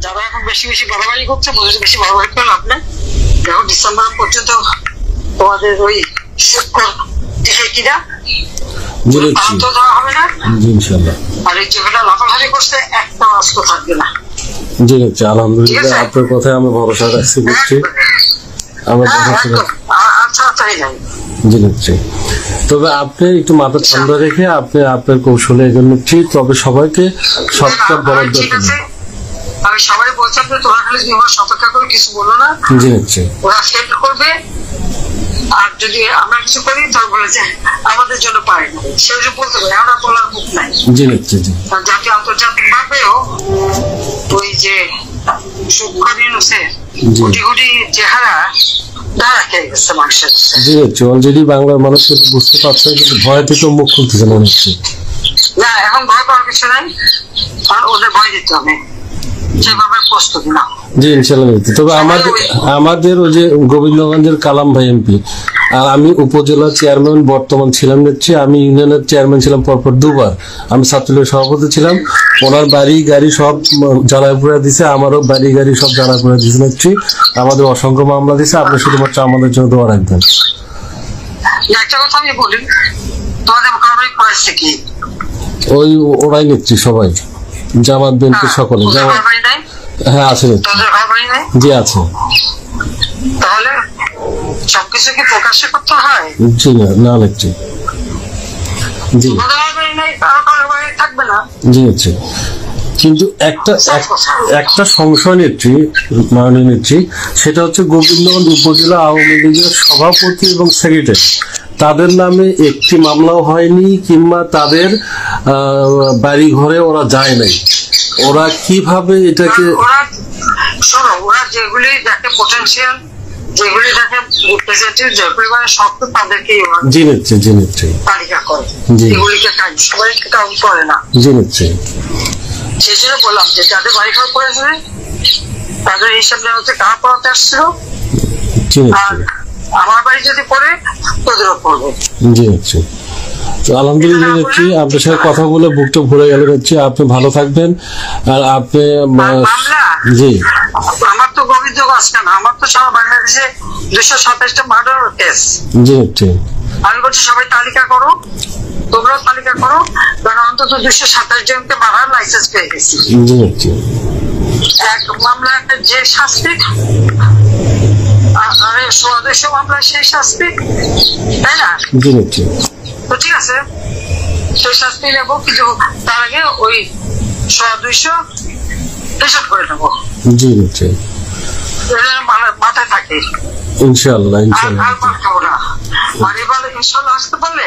যারা এখন বেশি বেশি বাড়াবাড়ি করছে, বেশি বাড়াবাড়ি করে লাভ নেই। দেখো ডিসেম্বর পর্যন্ত তোমাদের ওই দেখে কিনা দেওয়া হবে না ইনশাআল্লাহ। আর এই যেগুলো লাফালাফি করছে একটা অস্ত্র থাকবে না। জি আচ্ছা, আলহামদুলিল্লাহ আপনার কথায় আমি ভরসা রাখছি বুঝছি। জি নিচ্ছি, তবে আপনি একটু মাথা ঠান্ডা রেখে আপনি আপনার কৌশলে এগোন নিচ্ছি, তবে সবাইকে সবটা বলার দরকার নেই। আমি সবাই বলছিলাম যে তোমরা খালি সতর্ক করে কিছু বলো না। জি নিচ্ছি, ওরা ফেল করবে, আর যদি আমরা কিছু করি তাহলে বলে যে আমাদের জন্য পারে না, সেটা বলতে পারি, আমরা বলার মুখ নাই। জি নিচ্ছি, জি জাতীয় আন্তর্জাতিক ভাবেও ওই যে কোটি কোটি চেহারা অলরেডি বাংলার মানুষ বুঝতে পারছে, কিন্তু ভয় থেকে মুখ খুলতেছে মনে হচ্ছে। না, এখন ভয় পাওয়ার কিছু নাই, ওদের ভয় দিতে হবে, সেভাবে প্রস্তুত না। জি ইনশাল্লাহ। তবে আমাদের ওই যে গোবিন্দগঞ্জের কালাম ভাই এমপি, আর আমি উপজেলা চেয়ারম্যান বর্তমান ছিলাম নেত্রী, আমি ইউনিয়নের চেয়ারম্যান ছিলাম পরপর দুবার, আমি ছাত্রলীগের সভাপতি ছিলাম। ওনার বাড়ি গাড়ি সব জ্বালায় পুরা দিছে, আমারও বাড়ি গাড়ি সব জ্বালায় পুরা দিছে নেত্রী। আমাদের অসংখ্য মামলা দিছে, আপনি শুধুমাত্র আমাদের জন্য দোয়া রাখবেন। একটা কথা আমি বলি, তোমাদের মোকাবিলা করেছে কি ওই ওরাই নেত্রী, সবাই জামাত বিএনপি সকলে। হ্যাঁ আছে, জি আছে। তাহলে সবকিছু কি প্রকাশ্যে করতে হয়? জি না নেত্রী, জি থাকবে না, জি নেত্রী। কিন্তু একটা সংশয় নেত্রী, মাননীয় নেত্রী, সেটা হচ্ছে গোবিন্দগঞ্জ উপজেলা আওয়ামী লীগের সভাপতি এবং সেক্রেটারি, তাদের নামে একটি মামলাও হয়নি, কিংবা তাদের বাড়ি ঘরে ওরা যায় নাই। ওরা কিভাবে এটাকে ওরা যেগুলি দেখে পোটেনশিয়াল, যেগুলি দেখে রিপ্রেজেন্টেটিভ, যেগুলি মানে শক্ত, তাদেরকেই জি নিচ্ছে, জি নিচ্ছে তালিকা করে, এগুলিকে সবাইকে কাউন্ট করে না। জি নিচ্ছে, সেই জন্য বললাম যে যাদের বাড়ি ঘর করেছে তাদের হিসাব নেওয়া হচ্ছে কারা পড়াতে আসছিল, আর আমার বাড়ি যদি পড়ে তোদেরও পড়বে। জি নিচ্ছে। আলহামদুলিল্লাহ নেত্রী, আপনার সাথে কথা বলে বুকটা ভরে গেল নেত্রী। আপনি ভালো থাকবেন। আর আপনি জি, আমার তো গোবিন্দগঞ্জ কেন, আমার তো সারা বাংলাদেশে 227টা মার্ডার কেস। জি নেত্রী, আমি বলছি সবাই তালিকা করো, তোমরাও তালিকা করো, কারণ অন্তত 227 জনকে মারার লাইসেন্স পেয়ে গেছি। জি নেত্রী, এক মামলায় যে শাস্তি, আর 100 মামলা সেই শাস্তি, তাই না? জি নেত্রী, তো ঠিক আছে, সেই শাস্তি নেবো, কিন্তু তার আগে ওই 100-200 হিসাব করে নেবো। জি নেত্রী, মাথায় থাকে ইনশাআল্লাহ। ইনশাআল্লাহ আর খাবো না, মানে বলে ইনশাআল্লাহ আসতে পারলে